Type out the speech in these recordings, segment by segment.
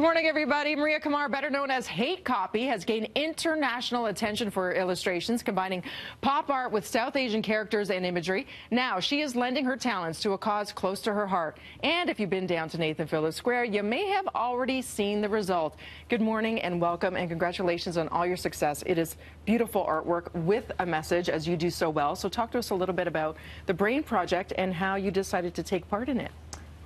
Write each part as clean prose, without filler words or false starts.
Good morning, everybody. Maria Kamar, better known as Hatecopy, has gained international attention for her illustrations, combining pop art with South Asian characters and imagery. Now, she is lending her talents to a cause close to her heart. And if you've been down to Nathan Phillips Square, you may have already seen the result. Good morning and welcome, and congratulations on all your success. It is beautiful artwork with a message, as you do so well. So talk to us a little bit about the Brain Project and how you decided to take part in it.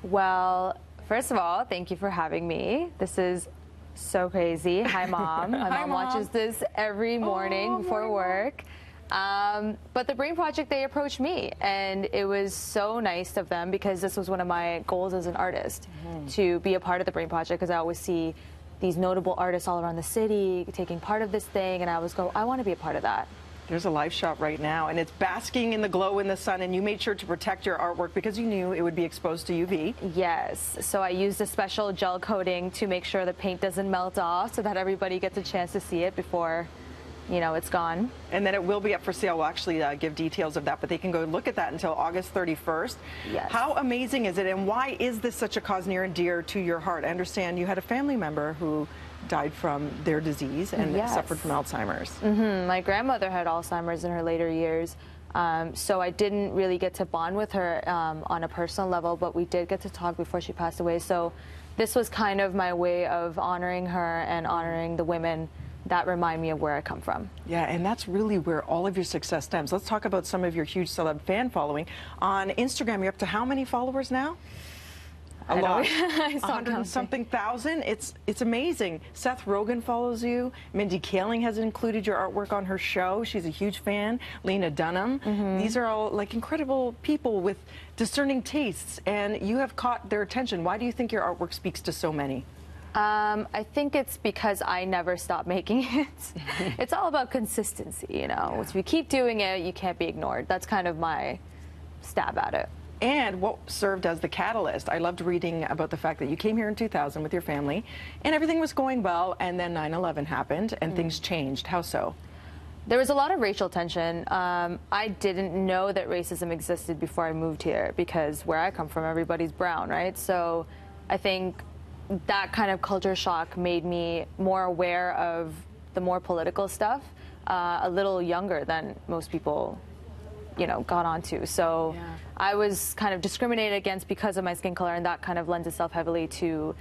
Well, first of all, thank you for having me. This is so crazy. Hi, Mom. My Hi, mom Mom watches this every morning before work. But the Brain Project, they approached me, and it was so nice of them because this was one of my goals as an artist, to be a part of the Brain Project, because I always see these notable artists all around the city taking part of this thing, and I always go, I want to be a part of that. There's a live shot right now, and it's basking in the glow in the sun, and you made sure to protect your artwork because you knew it would be exposed to UV. Yes, so I used a special gel coating to make sure the paint doesn't melt off so that everybody gets a chance to see it before, you know, it's gone. And then it will be up for sale. We'll actually give details of that, but they can go look at that until August 31st. Yes. How amazing is it, and why is this such a cause near and dear to your heart? I understand you had a family member who died from their disease and suffered from Alzheimer's. My grandmother had Alzheimer's in her later years, so I didn't really get to bond with her on a personal level, but we did get to talk before she passed away. So this was kind of my way of honoring her and honoring the women that remind me of where I come from. Yeah, and that's really where all of your success stems. Let's talk about some of your huge celeb fan following. On Instagram, you're up to how many followers now? A lot. 100-something thousand. It's amazing. Seth Rogen follows you. Mindy Kaling has included your artwork on her show. She's a huge fan. Lena Dunham. These are all like incredible people with discerning tastes, and you have caught their attention. Why do you think your artwork speaks to so many? I think it's because I never stop making it. It's all about consistency, you know. If you keep doing it, you can't be ignored. That's kind of my stab at it. And what served as the catalyst? I loved reading about the fact that you came here in 2000 with your family, and everything was going well, and then 9/11 happened, and things changed. How so? There was a lot of racial tension. I didn't know that racism existed before I moved here, because where I come from, everybody's brown, right? So I think that kind of culture shock made me more aware of the more political stuff a little younger than most people, you know, got onto. So I was kind of discriminated against because of my skin color, and that kind of lends itself heavily to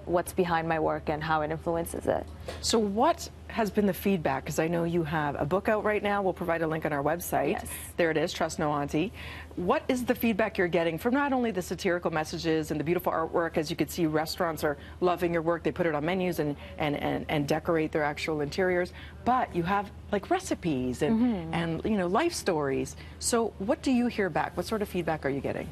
what's behind my work and how it influences it. So what has been the feedback? Because I know you have a book out right now. We'll provide a link on our website. Yes. There it is, Trust No Auntie. What is the feedback you're getting from not only the satirical messages and the beautiful artwork? As you can see, restaurants are loving your work. They put it on menus and decorate their actual interiors. But you have like recipes and you know, life stories. So what do you hear back? What sort of feedback are you getting?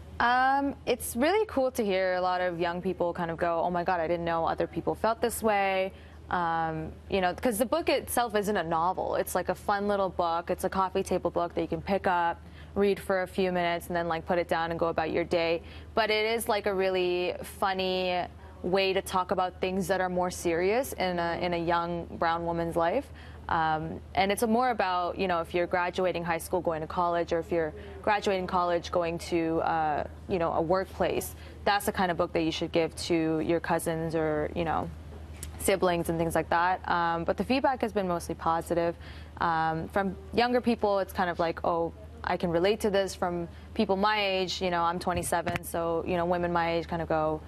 It's really cool to hear a lot of young people kind of go, oh my God, I didn't know other people felt this way. You know, because the book itself isn't a novel. It's like a fun little book. It's a coffee table book that you can pick up, read for a few minutes, and then like put it down and go about your day. But it is like a really funny way to talk about things that are more serious in a young brown woman's life. And it's more about, you know, if you're graduating high school, going to college, or if you're graduating college, going to, you know, a workplace. That's the kind of book that you should give to your cousins or, you know, siblings and things like that. But the feedback has been mostly positive. From younger people, it's kind of like, oh, I can relate to this. From people my age, you know, I'm 27, so, you know, women my age kind of go,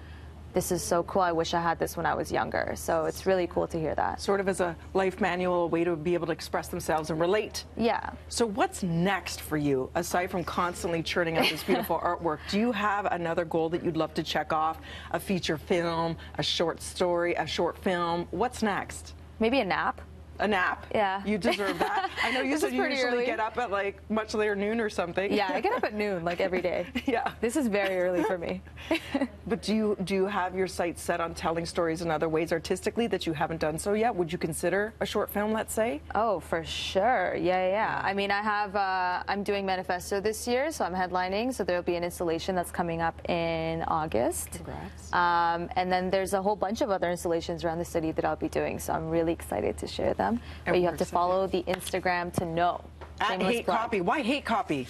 this is so cool, I wish I had this when I was younger. So it's really cool to hear that. Sort of as a life manual, a way to be able to express themselves and relate. Yeah. So what's next for you, aside from constantly churning out this beautiful artwork? Do you have another goal that you'd love to check off? A feature film, a short story, a short film? What's next? Maybe a nap. A nap? Yeah. You deserve that. I know you said you usually get up at like much later noon or something. Yeah, I get up at noon like every day. Yeah. This is very early for me. But do you have your sights set on telling stories in other ways artistically that you haven't done so yet? Would you consider a short film, let's say? Oh, for sure. Yeah. I mean, I have, I'm doing Manifesto this year, so I'm headlining, so there'll be an installation that's coming up in August. Congrats. And then there's a whole bunch of other installations around the city that I'll be doing, so I'm really excited to share them. But you have to follow the Instagram to know. At Hatecopy. Why Hatecopy?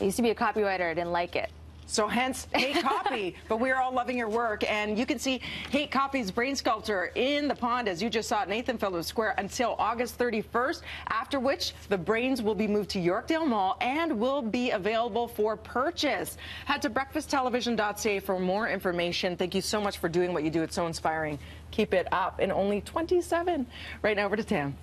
I used to be a copywriter. I didn't like it. So hence Hatecopy. But we're all loving your work, and you can see Hatecopy's brain sculptor in the pond, as you just saw at Nathan Phillips Square, until August 31st, after which the brains will be moved to Yorkdale Mall and will be available for purchase. Head to breakfasttelevision.ca for more information. Thank you so much for doing what you do. It's so inspiring. Keep it up. In only 27. Right now, over to Tam.